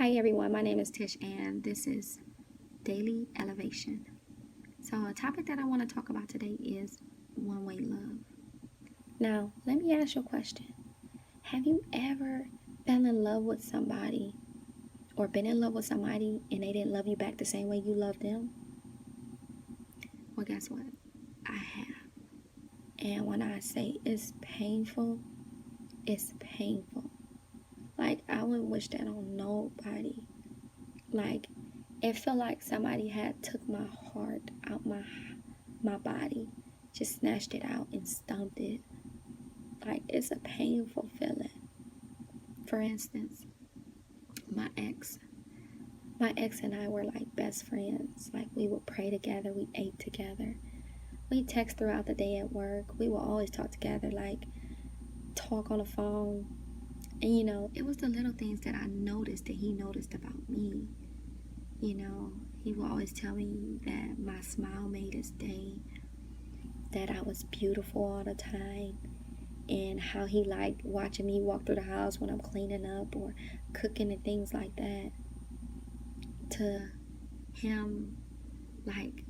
Hi everyone, my name is Tish and this is Daily Elevation. So, a topic that I want to talk about today is one way love. Now, let me ask you a question. Have you ever fell in love with somebody or been in love with somebody and they didn't love you back the same way you loved them? Well, guess what? I have. And when I say it's painful, it's painful. Like, I wouldn't wish that on nobody. Like, it felt like somebody had took my heart out my body, just snatched it out and stumped it. Like, it's a painful feeling. For instance, my ex my ex and I were like best friends. Like, we would pray together, we ate together, we text throughout the day at work, we would always talk together, like talk on the phone. And it was the little things that I noticed that he noticed about me. He would always tell me that my smile made his day, that I was beautiful all the time, and how he liked watching me walk through the house when I'm cleaning up or cooking and things like that. To him, like,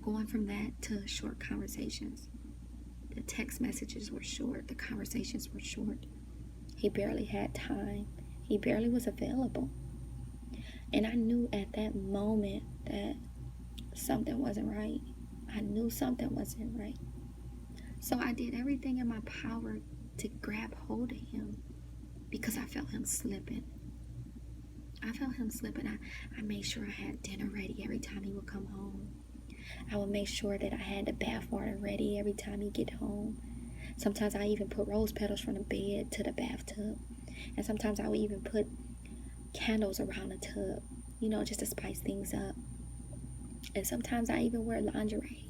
going from that to short conversations. The text messages were short, the conversations were short. He barely had time, he barely was available. And I knew at that moment that something wasn't right. I knew something wasn't right. So I did everything in my power to grab hold of him because I felt him slipping. I made sure I had dinner ready every time he would come home. I would make sure that I had the bath water ready every time he get home. Sometimes I even put rose petals from the bed to the bathtub. And sometimes I would even put candles around the tub, just to spice things up. And sometimes I even wear lingerie.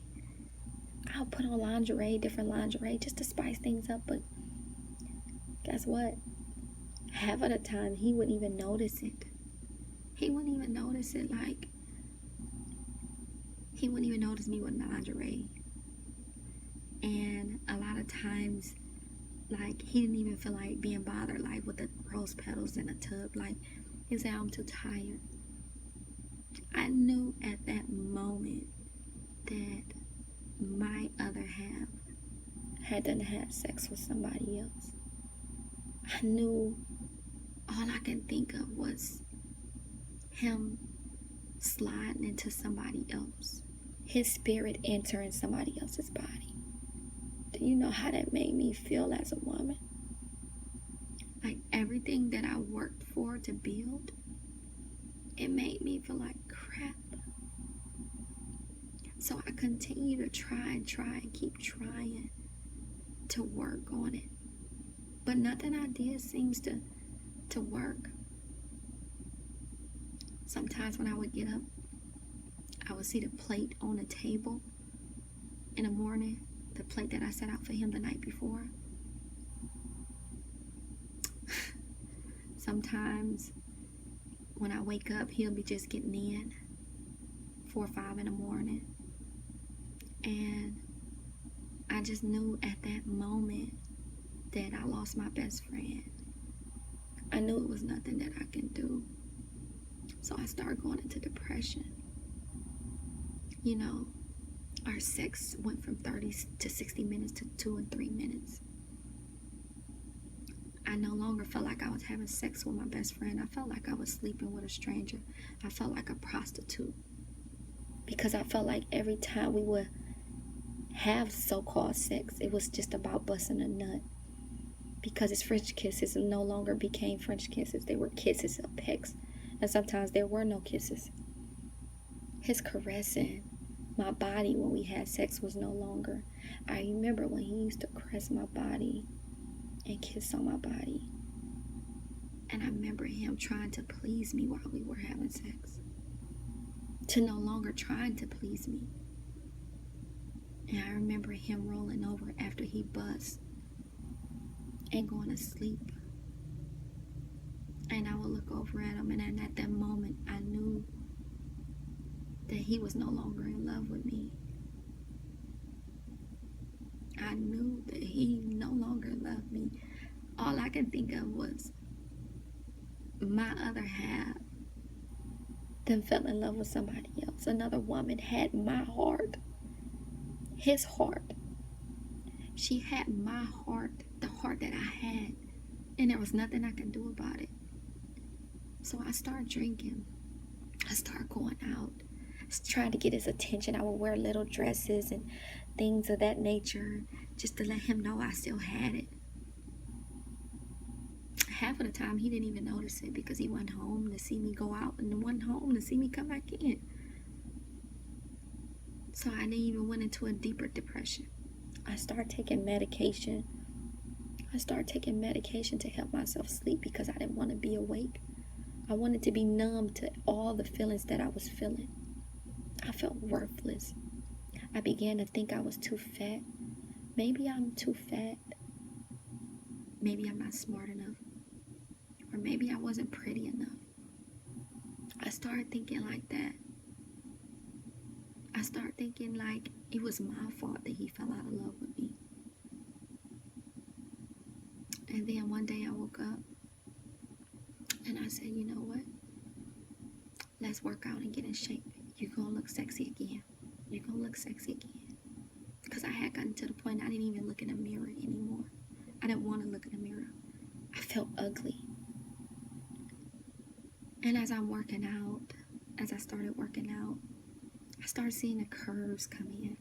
I'll put on different lingerie, just to spice things up. But guess what? Half of the time, he wouldn't even notice it. He wouldn't even notice it. Like, he wouldn't even notice me with lingerie. And a lot of times, like, he didn't even feel like being bothered, like, with the rose petals in the tub. Like, he said, I'm too tired. I knew at that moment that my other half had done had sex with somebody else. I knew all I can think of was him sliding into somebody else, his spirit entering somebody else's body. Do you know how that made me feel as a woman? Like, everything that I worked for to build, it made me feel like crap. So I continue to try and keep trying to work on it. But nothing I did seems to work. Sometimes when I would get up, I would see the plate on the table in the morning, the plate that I set out for him the night before. Sometimes when I wake up, he'll be just getting in 4 or 5 in the morning. And I just knew at that moment that I lost my best friend. I knew it was nothing that I can do. So I started going into depression. Our sex went from 30 to 60 minutes to 2 and 3 minutes. I no longer felt like I was having sex with my best friend. I felt like I was sleeping with a stranger. I felt like a prostitute. Because I felt like every time we would have so-called sex, it was just about busting a nut. Because his French kisses no longer became French kisses. They were kisses of pecks. And sometimes there were no kisses. His caressing my body when we had sex was no longer. I remember when he used to caress my body and kiss on my body. And I remember him trying to please me while we were having sex. To no longer trying to please me. And I remember him rolling over after he busts and going to sleep. And I would look over at him, and at that moment, I knew that he was no longer in love with me. I knew that he no longer loved me. All I could think of was my other half then fell in love with somebody else. Another woman had my heart, his heart. She had my heart, the heart that I had, and there was nothing I could do about it. So I started drinking. I started going out, trying to get his attention. I would wear little dresses and things of that nature just to let him know I still had it. Half of the time he didn't even notice it because he went home to see me go out and went home to see me come back in. So I didn't even went into a deeper depression. I started taking medication. I started taking medication to help myself sleep because I didn't want to be awake. I wanted to be numb to all the feelings that I was feeling. I felt worthless. I began to think I was too fat. Maybe I'm too fat. Maybe I'm not smart enough. Or maybe I wasn't pretty enough. I started thinking like that. I started thinking like it was my fault that he fell out of love with me. And then one day I woke up and I said, you know what? Let's work out and get in shape. You're going to look sexy again. You're going to look sexy again. Because I had gotten to the point I didn't even look in the mirror anymore. I didn't want to look in the mirror. I felt ugly. And as I'm working out, as I started working out, I started seeing the curves come in.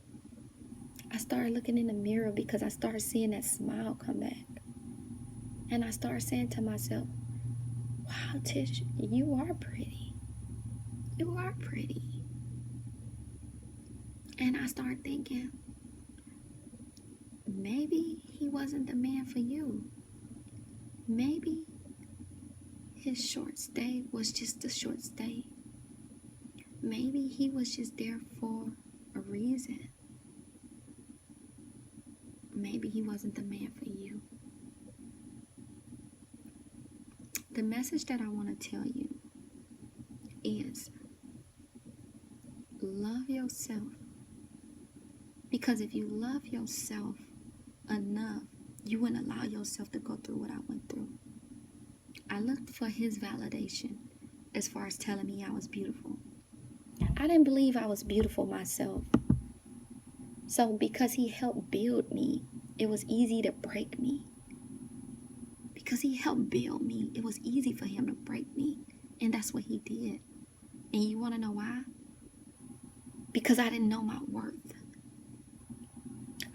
I started looking in the mirror because I started seeing that smile come back. And I started saying to myself, wow, Tish, you are pretty. You are pretty. And I started thinking, maybe he wasn't the man for you. Maybe his short stay was just a short stay. Maybe he was just there for a reason. Maybe he wasn't the man for you. The message that I want to tell you is love yourself. Because if you love yourself enough, you wouldn't allow yourself to go through what I went through. I looked for his validation as far as telling me I was beautiful. I didn't believe I was beautiful myself. So because he helped build me, it was easy to break me. Because he helped build me, it was easy for him to break me. And that's what he did. And you want to know why? Because I didn't know my worth.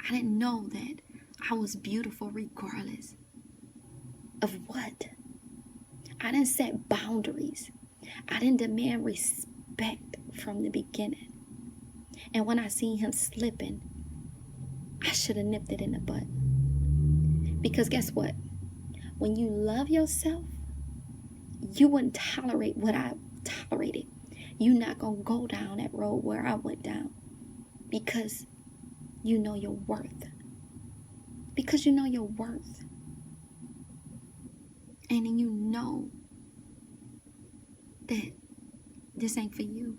I didn't know that I was beautiful regardless of what. I didn't set boundaries. I didn't demand respect from the beginning. And when I seen him slipping, I should have nipped it in the bud. Because guess what? When you love yourself, you wouldn't tolerate what I tolerated. You're not going to go down that road where I went down. Because you know your worth. Because you know your worth. And then you know that this ain't for you.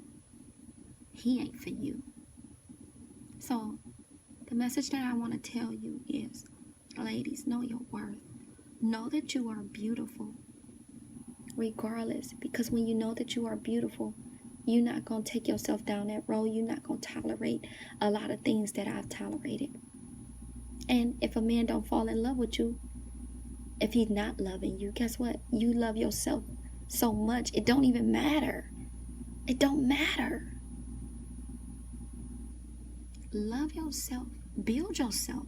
He ain't for you. So the message that I want to tell you is, ladies, know your worth. Know that you are beautiful regardless. Because when you know that you are beautiful, you're not going to take yourself down that road. You're not going to tolerate a lot of things that I've tolerated. And if a man don't fall in love with you, if he's not loving you, guess what? You love yourself so much, it don't even matter. It don't matter. Love yourself. Build yourself.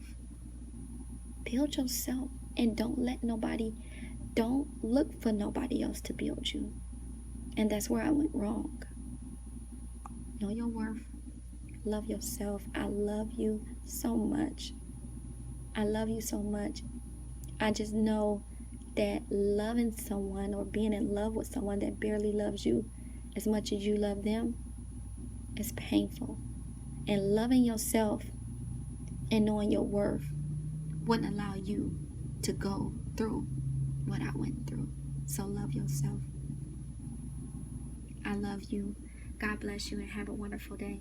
Build yourself. And don't look for nobody else to build you. And that's where I went wrong. Know your worth. Love yourself. I love you so much. I love you so much. I just know that loving someone or being in love with someone that barely loves you as much as you love them is painful. And loving yourself and knowing your worth wouldn't allow you to go through what I went through. So love yourself. I love you. God bless you and have a wonderful day.